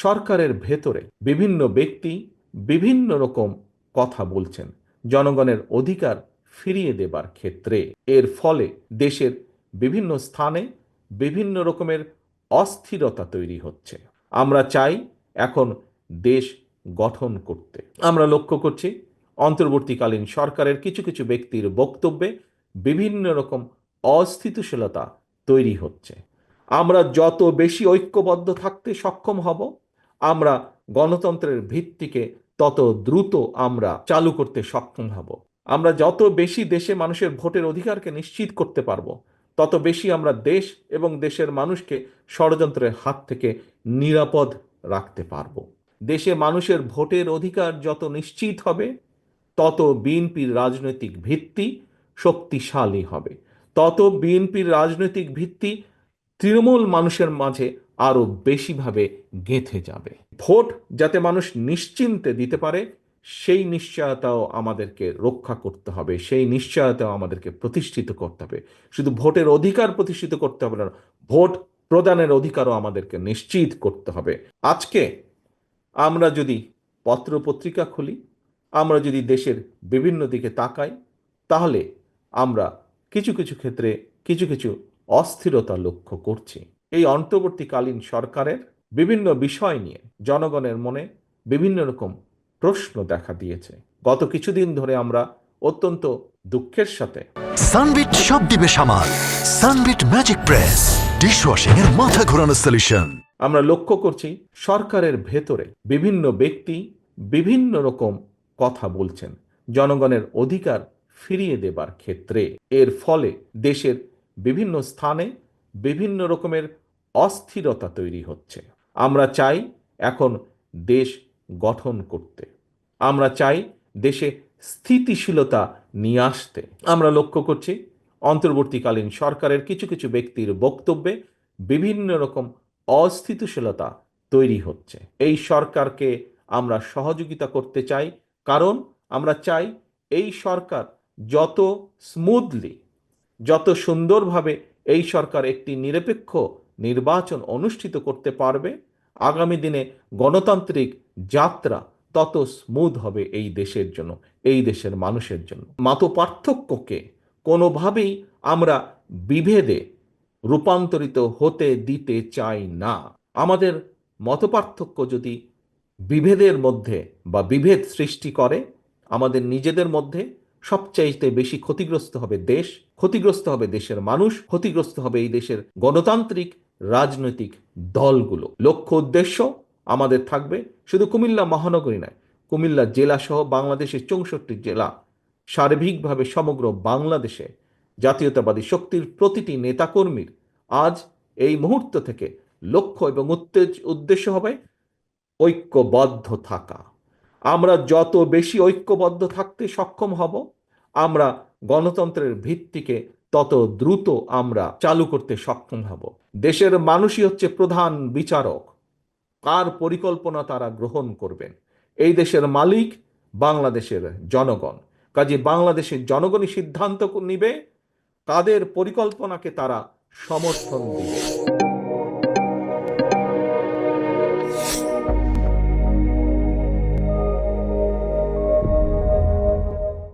সরকারের ভেতরে বিভিন্ন ব্যক্তি বিভিন্ন রকম কথা বলছেন জনগণের অধিকার ফিরিয়ে দেবার ক্ষেত্রে। এর ফলে দেশের বিভিন্ন স্থানে বিভিন্ন রকমের অস্থিরতা তৈরি হচ্ছে। আমরা চাই এখন দেশ গঠন করতে। আমরা লক্ষ্য করছি অন্তর্বর্তীকালীন সরকারের কিছু কিছু ব্যক্তির বক্তব্যে বিভিন্ন রকম অস্থিতিশীলতা তৈরি হচ্ছে। আমরা যত বেশি ঐক্যবদ্ধ থাকতে সক্ষম হব, আমরা গণতন্ত্রের ভিত্তিকে তত দ্রুত আমরা চালু করতে সক্ষম হব। আমরা যত বেশি দেশে মানুষের ভোটের অধিকারকে নিশ্চিত করতে পারবো, তত বেশি আমরা দেশ এবং দেশের মানুষকে ষড়যন্ত্রের হাত থেকে নিরাপদ রাখতে পারবো। দেশে মানুষের ভোটের অধিকার যত নিশ্চিত হবে, তত বিএনপির রাজনৈতিক ভিত্তি শক্তিশালী হবে, তত বিএনপির রাজনৈতিক ভিত্তি তৃণমূল মানুষের মাঝে আরো বেশিভাবে গেঁথে যাবে। ভোট যাতে মানুষ নিশ্চিন্তে দিতে পারে, সেই নিশ্চয়তাও আমাদেরকে রক্ষা করতে হবে, সেই নিশ্চয়তাও আমাদেরকে প্রতিষ্ঠিত করতে হবে। শুধু ভোটের অধিকার প্রতিষ্ঠিত করতে হবে না, ভোট প্রদানের অধিকারও আমাদেরকে নিশ্চিত করতে হবে। আজকে আমরা যদি পত্র পত্রিকা খুলি, আমরা যদি দেশের বিভিন্ন দিকে তাকাই, তাহলে আমরা কিছু কিছু ক্ষেত্রে কিছু কিছু অস্থিরতা লক্ষ্য করছি। এই অন্তর্বর্তীকালীন সরকারের বিভিন্ন বিষয় নিয়ে জনগণের মনে বিভিন্ন রকম প্রশ্ন দেখা দিয়েছে। গত কিছুদিন ধরে আমরা অত্যন্ত দুঃখের সাথে সানবিট সব দিবে সামাল। সানবিট ম্যাজিক প্রেস ডিশওয়াশিং এর মাথা ঘোরানো সলিউশন। আমরা লক্ষ্য করছি সরকারের ভেতরে বিভিন্ন ব্যক্তি বিভিন্ন রকম কথা বলছেন জনগণের অধিকার ফিরিয়ে দেবার ক্ষেত্রে। এর ফলে দেশের বিভিন্ন স্থানে বিভিন্ন রকমের অস্থিরতা তৈরি হচ্ছে। আমরা চাই এখন দেশ গঠন করতে। আমরা চাই দেশে স্থিতিশীলতা নিয়ে আসতে। আমরা লক্ষ্য করছি অন্তর্বর্তীকালীন সরকারের কিছু কিছু ব্যক্তির বক্তব্যে বিভিন্ন রকম অস্থিতিশীলতা তৈরি হচ্ছে। এই সরকারকে আমরা সহযোগিতা করতে চাই, কারণ আমরা চাই এই সরকার যত স্মুথলি, যত সুন্দরভাবে এই সরকার একটি নিরপেক্ষ নির্বাচন অনুষ্ঠিত করতে পারবে, আগামী দিনে গণতান্ত্রিক যাত্রা তত স্মুথ হবে এই দেশের জন্য, এই দেশের মানুষের জন্য। মতপার্থক্যকে কোনোভাবেই আমরা বিভেদে রূপান্তরিত হতে দিতে চাই না। আমাদের মতপার্থক্য যদি বিভেদের মধ্যে বা বিভেদ সৃষ্টি করে, আমাদের নিজেদের মধ্যে সবচাইতে বেশি ক্ষতিগ্রস্ত হবে দেশ, ক্ষতিগ্রস্ত হবে দেশের মানুষ, ক্ষতিগ্রস্ত হবে এই দেশের গণতান্ত্রিক রাজনৈতিক দলগুলো। লক্ষ্য উদ্দেশ্য আমাদের থাকবে শুধু কুমিল্লা মহানগরী নয়, কুমিল্লা জেলা সহ বাংলাদেশের 64 জেলা, সার্বিকভাবে সমগ্র বাংলাদেশে জাতীয়তাবাদী শক্তির প্রতিটি নেতাকর্মীর আজ এই মুহূর্ত থেকে লক্ষ্য এবং উদ্দেশ্য হবে ঐক্যবদ্ধ থাকা। আমরা যত বেশি ঐক্যবদ্ধ থাকতে সক্ষম হব, আমরা গণতন্ত্রের ভিত্তিকে তত দ্রুত আমরা চালু করতে সক্ষম হব। দেশের মানুষই হচ্ছে প্রধান বিচারক, কার পরিকল্পনা তারা গ্রহণ করবেন। এই দেশের মালিক বাংলাদেশের জনগণ, কাজে বাংলাদেশের জনগণই সিদ্ধান্ত নিবে কাদের পরিকল্পনাকে তারা সমর্থন দিবে।